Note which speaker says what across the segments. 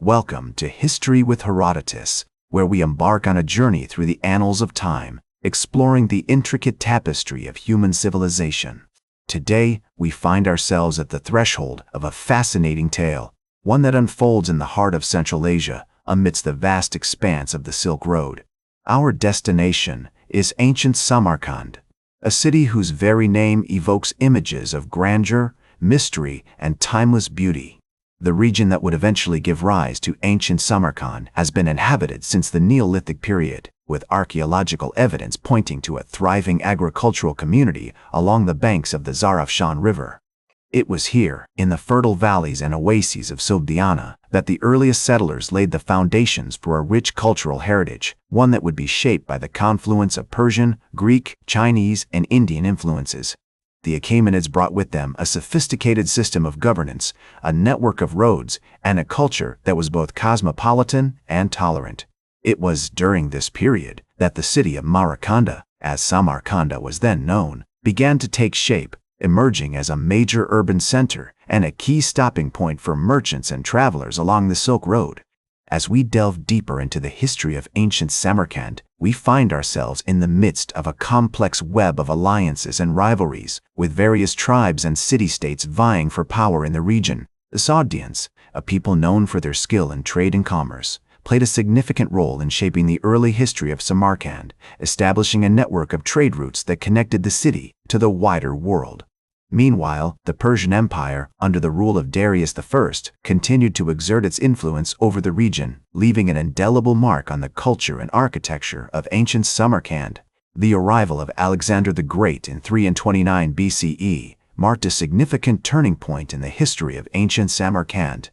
Speaker 1: Welcome to History with Herodotus, where we embark on a journey through the annals of time, exploring the intricate tapestry of human civilization. Today, we find ourselves at the threshold of a fascinating tale, one that unfolds in the heart of Central Asia, amidst the vast expanse of the Silk Road. Our destination is ancient Samarkand, a city whose very name evokes images of grandeur, mystery, and timeless beauty. The region that would eventually give rise to ancient Samarkand has been inhabited since the Neolithic period, with archaeological evidence pointing to a thriving agricultural community along the banks of the Zarafshan River. It was here, in the fertile valleys and oases of Sobdiana, that the earliest settlers laid the foundations for a rich cultural heritage, one that would be shaped by the confluence of Persian, Greek, Chinese, and Indian influences. The Achaemenids brought with them a sophisticated system of governance, a network of roads, and a culture that was both cosmopolitan and tolerant. It was during this period that the city of Maracanda, as Samarkanda was then known, began to take shape, emerging as a major urban center and a key stopping point for merchants and travelers along the Silk Road. As we delve deeper into the history of ancient Samarkand, we find ourselves in the midst of a complex web of alliances and rivalries, with various tribes and city-states vying for power in the region. The Sogdians, a people known for their skill in trade and commerce, played a significant role in shaping the early history of Samarkand, establishing a network of trade routes that connected the city to the wider world. Meanwhile, the Persian Empire, under the rule of Darius I, continued to exert its influence over the region, leaving an indelible mark on the culture and architecture of ancient Samarkand. The arrival of Alexander the Great in 329 BCE marked a significant turning point in the history of ancient Samarkand.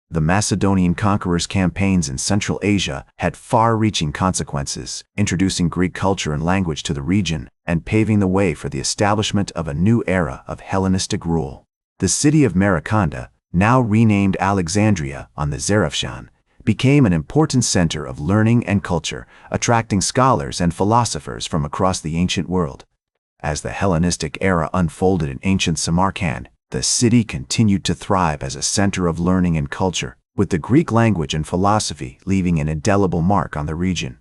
Speaker 1: The Macedonian conquerors' campaigns in Central Asia had far-reaching consequences, introducing Greek culture and language to the region and paving the way for the establishment of a new era of Hellenistic rule. The city of Maracanda, now renamed Alexandria on the Zarafshan, became an important center of learning and culture, attracting scholars and philosophers from across the ancient world. As the Hellenistic era unfolded in ancient Samarkand, the city continued to thrive as a center of learning and culture, with the Greek language and philosophy leaving an indelible mark on the region.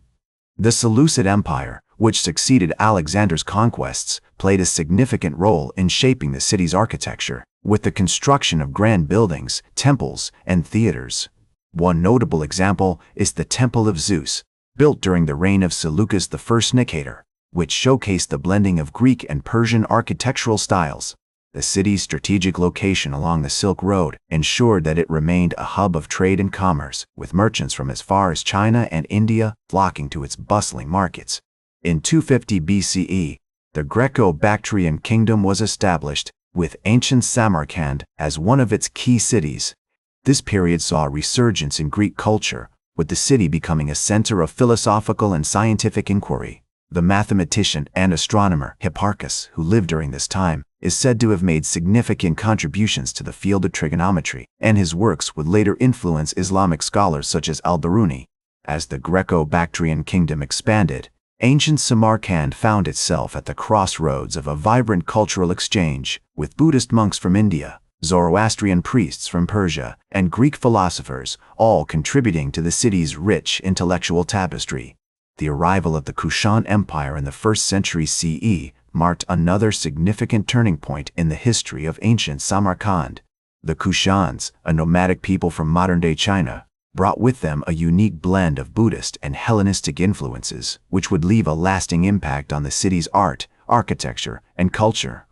Speaker 1: The Seleucid Empire, which succeeded Alexander's conquests, played a significant role in shaping the city's architecture, with the construction of grand buildings, temples, and theaters. One notable example is the Temple of Zeus, built during the reign of Seleucus I Nicator, which showcased the blending of Greek and Persian architectural styles. The city's strategic location along the Silk Road ensured that it remained a hub of trade and commerce, with merchants from as far as China and India flocking to its bustling markets. In 250 BCE, the Greco-Bactrian kingdom was established, with ancient Samarkand as one of its key cities. This period saw a resurgence in Greek culture, with the city becoming a center of philosophical and scientific inquiry. The mathematician and astronomer Hipparchus, who lived during this time, is said to have made significant contributions to the field of trigonometry, and his works would later influence Islamic scholars such as al-Biruni. As the Greco-Bactrian kingdom expanded, ancient Samarkand found itself at the crossroads of a vibrant cultural exchange, with Buddhist monks from India, Zoroastrian priests from Persia, and Greek philosophers, all contributing to the city's rich intellectual tapestry. The arrival of the Kushan Empire in the 1st century CE marked another significant turning point in the history of ancient Samarkand. The Kushans, a nomadic people from modern-day China, brought with them a unique blend of Buddhist and Hellenistic influences, which would leave a lasting impact on the city's art, architecture, and culture.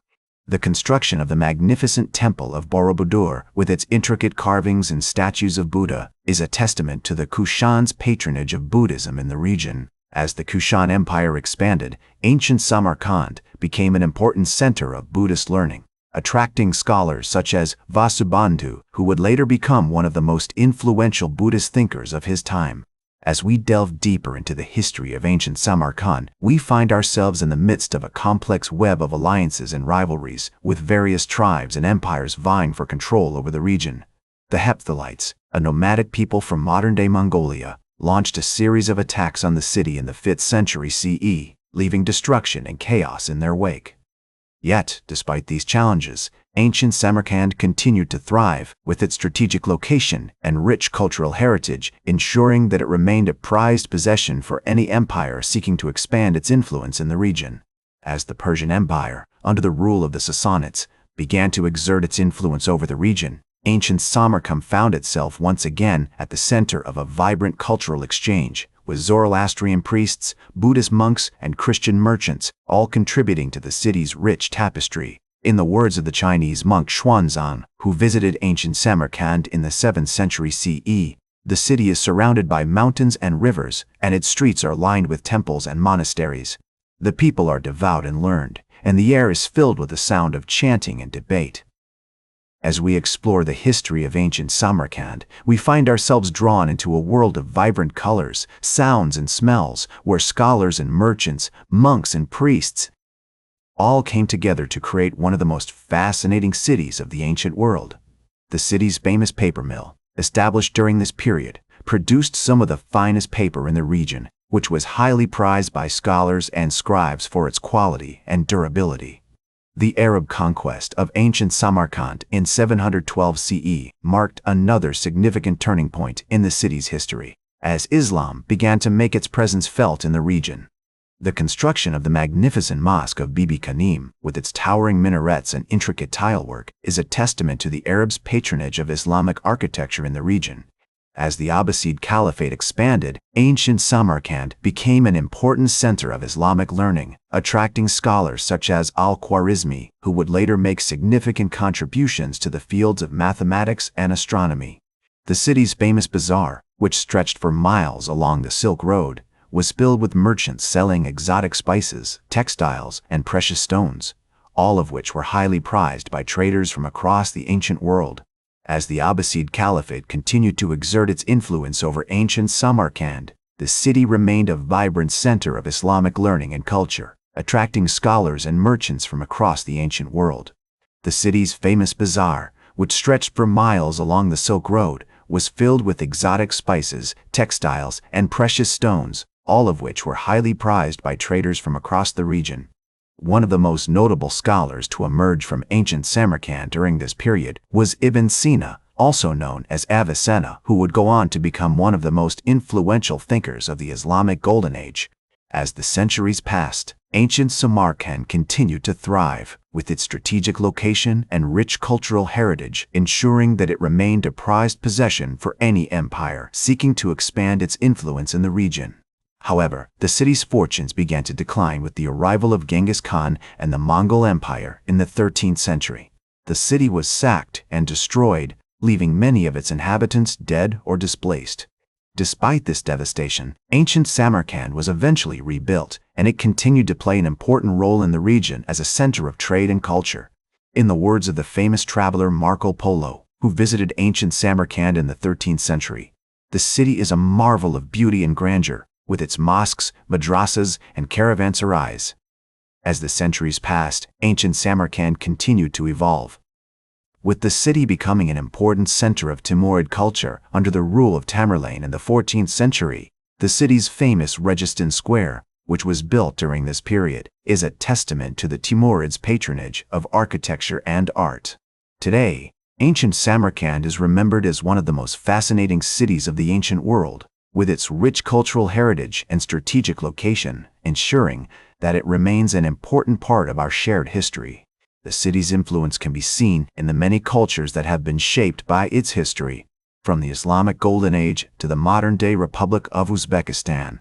Speaker 1: The construction of the magnificent Temple of Borobudur, with its intricate carvings and statues of Buddha, is a testament to the Kushans' patronage of Buddhism in the region. As the Kushan Empire expanded, ancient Samarkand became an important center of Buddhist learning, attracting scholars such as Vasubandhu, who would later become one of the most influential Buddhist thinkers of his time. As we delve deeper into the history of ancient Samarkand, we find ourselves in the midst of a complex web of alliances and rivalries, with various tribes and empires vying for control over the region. The Hephthalites, a nomadic people from modern-day Mongolia, launched a series of attacks on the city in the 5th century CE, leaving destruction and chaos in their wake. Yet, despite these challenges, ancient Samarkand continued to thrive, with its strategic location and rich cultural heritage ensuring that it remained a prized possession for any empire seeking to expand its influence in the region. As the Persian Empire, under the rule of the Sassanids, began to exert its influence over the region, ancient Samarkand found itself once again at the center of a vibrant cultural exchange, with Zoroastrian priests, Buddhist monks, and Christian merchants all contributing to the city's rich tapestry. In the words of the Chinese monk Xuanzang, who visited ancient Samarkand in the 7th century CE, the city is surrounded by mountains and rivers, and its streets are lined with temples and monasteries. The people are devout and learned, and the air is filled with the sound of chanting and debate. As we explore the history of ancient Samarkand, we find ourselves drawn into a world of vibrant colors, sounds, and smells, where scholars and merchants, monks and priests, all came together to create one of the most fascinating cities of the ancient world. The city's famous paper mill, established during this period, produced some of the finest paper in the region, which was highly prized by scholars and scribes for its quality and durability. The Arab conquest of ancient Samarkand in 712 CE marked another significant turning point in the city's history, as Islam began to make its presence felt in the region. The construction of the magnificent Mosque of Bibi Kanim, with its towering minarets and intricate tilework, is a testament to the Arabs' patronage of Islamic architecture in the region. As the Abbasid Caliphate expanded, ancient Samarkand became an important center of Islamic learning, attracting scholars such as al-Khwarizmi, who would later make significant contributions to the fields of mathematics and astronomy. The city's famous bazaar, which stretched for miles along the Silk Road, was filled with merchants selling exotic spices, textiles, and precious stones, all of which were highly prized by traders from across the ancient world. As the Abbasid Caliphate continued to exert its influence over ancient Samarkand, the city remained a vibrant center of Islamic learning and culture, attracting scholars and merchants from across the ancient world. The city's famous bazaar, which stretched for miles along the Silk Road, was filled with exotic spices, textiles, and precious stones, all of which were highly prized by traders from across the region. One of the most notable scholars to emerge from ancient Samarkand during this period was Ibn Sina, also known as Avicenna, who would go on to become one of the most influential thinkers of the Islamic Golden Age. As the centuries passed, ancient Samarkand continued to thrive, with its strategic location and rich cultural heritage ensuring that it remained a prized possession for any empire seeking to expand its influence in the region. However, the city's fortunes began to decline with the arrival of Genghis Khan and the Mongol Empire in the 13th century. The city was sacked and destroyed, leaving many of its inhabitants dead or displaced. Despite this devastation, ancient Samarkand was eventually rebuilt, and it continued to play an important role in the region as a center of trade and culture. In the words of the famous traveler Marco Polo, who visited ancient Samarkand in the 13th century, "The city is a marvel of beauty and grandeur, with its mosques, madrasas, and caravanserais." As the centuries passed, ancient Samarkand continued to evolve, with the city becoming an important center of Timurid culture under the rule of Tamerlane in the 14th century. The city's famous Registan Square, which was built during this period, is a testament to the Timurids' patronage of architecture and art. Today, ancient Samarkand is remembered as one of the most fascinating cities of the ancient world, with its rich cultural heritage and strategic location, ensuring that it remains an important part of our shared history. The city's influence can be seen in the many cultures that have been shaped by its history, from the Islamic Golden Age to the modern-day Republic of Uzbekistan.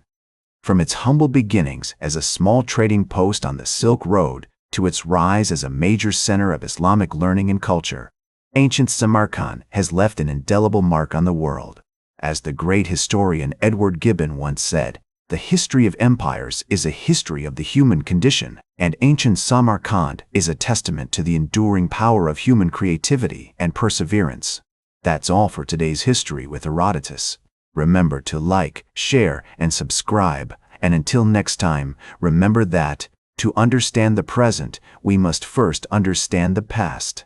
Speaker 1: From its humble beginnings as a small trading post on the Silk Road to its rise as a major center of Islamic learning and culture, ancient Samarkand has left an indelible mark on the world. As the great historian Edward Gibbon once said, "The history of empires is a history of the human condition, and ancient Samarkand is a testament to the enduring power of human creativity and perseverance." That's all for today's History with Herodotus. Remember to like, share, and subscribe, and until next time, remember that, to understand the present, we must first understand the past.